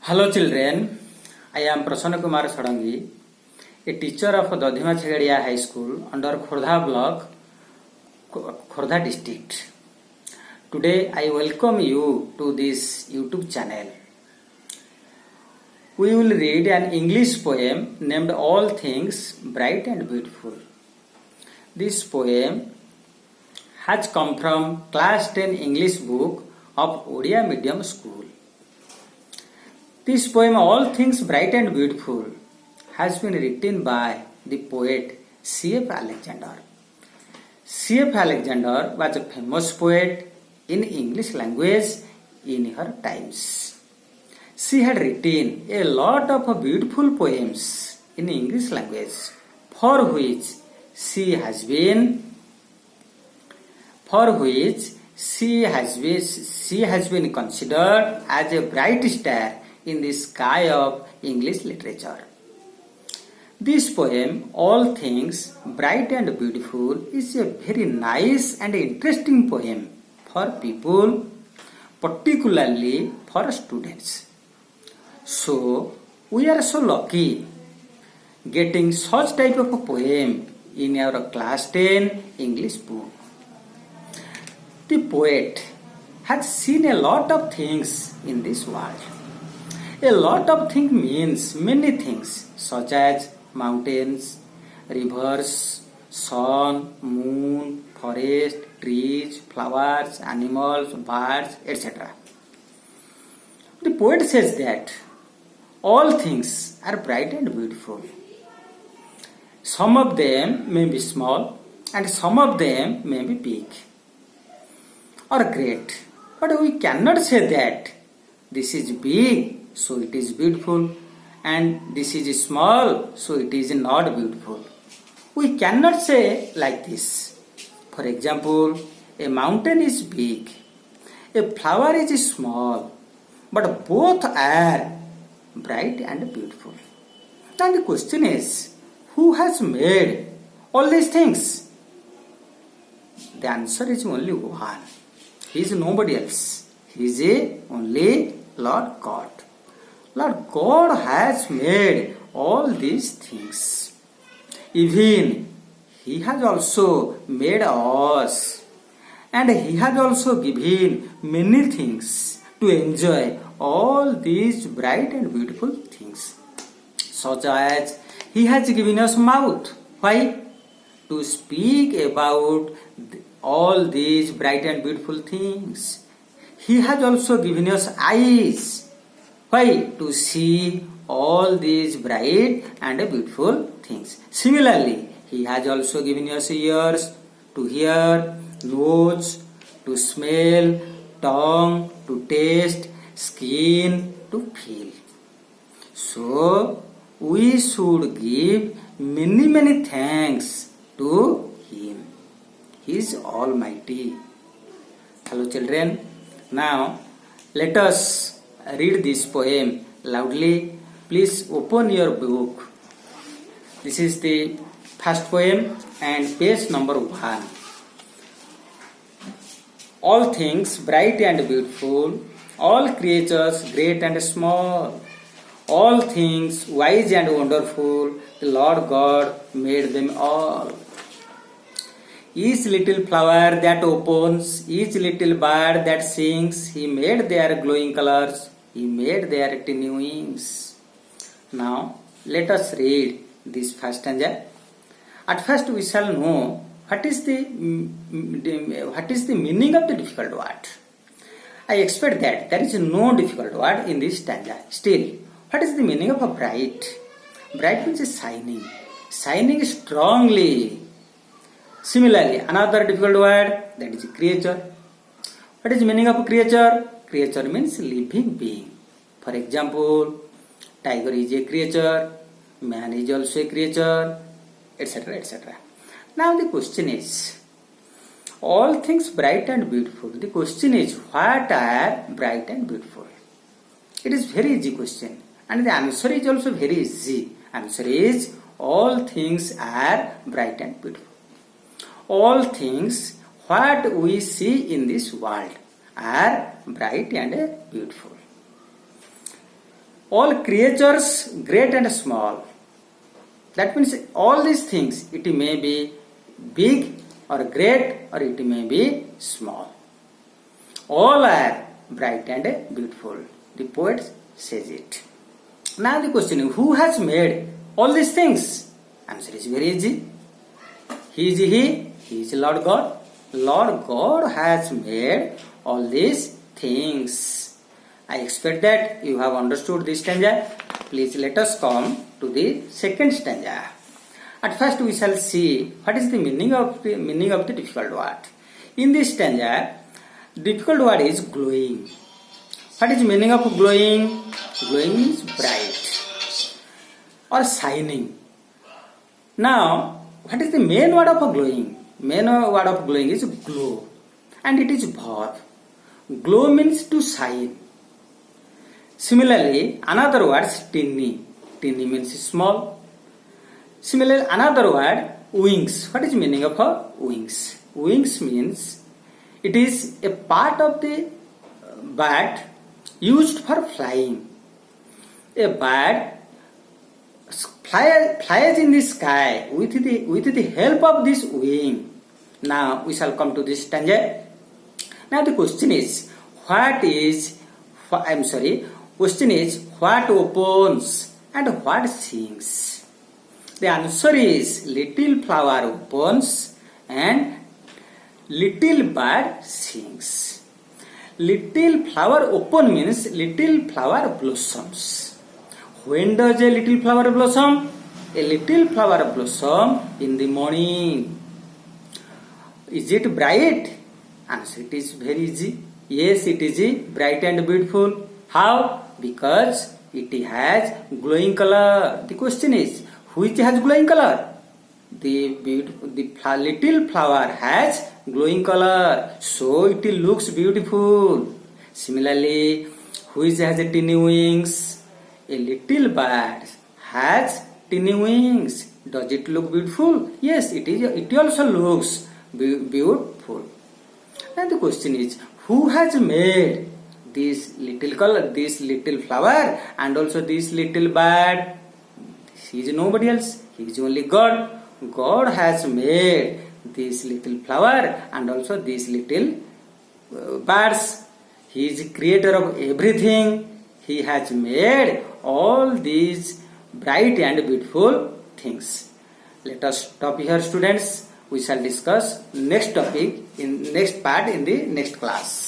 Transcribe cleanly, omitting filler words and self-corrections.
Hello children, I am Prasanna Kumar Sadangi, a teacher of Dadhima Chagadia High School under Khordha block, Khordha district. Today I welcome you to this YouTube channel. We will read an English poem named All Things Bright and Beautiful. This poem has come from class 10 English book of Odia Medium School. This poem, All Things Bright and Beautiful, has been written by the poet C.F. Alexander. C.F. Alexander was a famous poet in English language in her times. She had written a lot of beautiful poems in English language, for which she has been considered as a bright star in the sky of English literature. This poem, All Things Bright and Beautiful, is a very nice and interesting poem for people, particularly for students. So, we are so lucky getting such type of a poem in our class 10 English book. The poet has seen a lot of things in this world. A lot of things means many things, such as mountains, rivers, sun, moon, forest, trees, flowers, animals, birds, etc. The poet says that all things are bright and beautiful. Some of them may be small and some of them may be big or great. But we cannot say that this is big, so it is beautiful, and this is small, so it is not beautiful. We cannot say like this. For example, a mountain is big, a flower is small, but both are bright and beautiful. Now the question is, who has made all these things? The answer is only one. He is nobody else. He is only Lord God. Lord God has made all these things. Even He has also made us. And He has also given many things to enjoy all these bright and beautiful things. Such as He has given us mouth. Why? To speak about all these bright and beautiful things. He has also given us eyes. Why? To see all these bright and beautiful things. Similarly, He has also given us ears to hear, nose to smell, tongue to taste, skin to feel. So, we should give many thanks to Him. He is Almighty. Hello children. Now, let us read this poem loudly. Please open your book. This is the first poem and page number 1. All things bright and beautiful, all creatures great and small, all things wise and wonderful, the Lord God made them all. Each little flower that opens, each little bird that sings, He made their glowing colors, He made their tiny wings. Now, let us read this first stanza. At first, we shall know what is the meaning of the difficult word. I expect that there is no difficult word in this stanza. Still, what is the meaning of a bright? Bright means shining, shining strongly. Similarly, another difficult word, that is creature. What is the meaning of creature? Creature means living being. For example, tiger is a creature, man is also a creature, etc. etc. Now the question is, all things bright and beautiful. The question is, what are bright and beautiful? It is very easy question. And the answer is also very easy. Answer is, all things are bright and beautiful. All things what we see in this world are bright and beautiful. all creatures, great and small. That means all these things, it may be big or great or it may be small. All are bright and beautiful. The poet says it. Now the question is, who has made all these things? Answer is very easy. He is Lord God. Lord God has made all these things. I expect that you have understood this stanza. Please let us come to the second stanza. At first we shall see what is the meaning of the difficult word. In this stanza, difficult word is glowing. What is the meaning of glowing? Glowing means bright or shining. Now, what is the main word of glowing? Main word of glowing is glow, and it is verb. Glow means to shine. Similarly, another word is tinny. Tinny means small. Similarly, another word wings. What is the meaning of wings? Wings means it is a part of the bird used for flying. A bird flies in the sky with the help of this wing. Now we shall come to this stanza. Now the question is, what opens and what sings? The answer is, little flower opens and little bird sings. Little flower open means little flower blossoms. When does a little flower blossom? A little flower blossom in the morning. Is it bright? Answer, it is very easy. Yes, it is bright and beautiful. How? Because it has glowing color. The question is, which has glowing color? The little flower has glowing color, so it looks beautiful. Similarly, which has a tiny wings? A little bird has tiny wings. Does it look beautiful? Yes, it is. It also looks beautiful. And the question is, who has made this little flower and also this little bird? He is nobody else. He is only God. God has made this little flower and also these little birds. He is the creator of everything. He has made all these bright and beautiful things. Let us stop here, students. We shall discuss next topic in next part in the next class.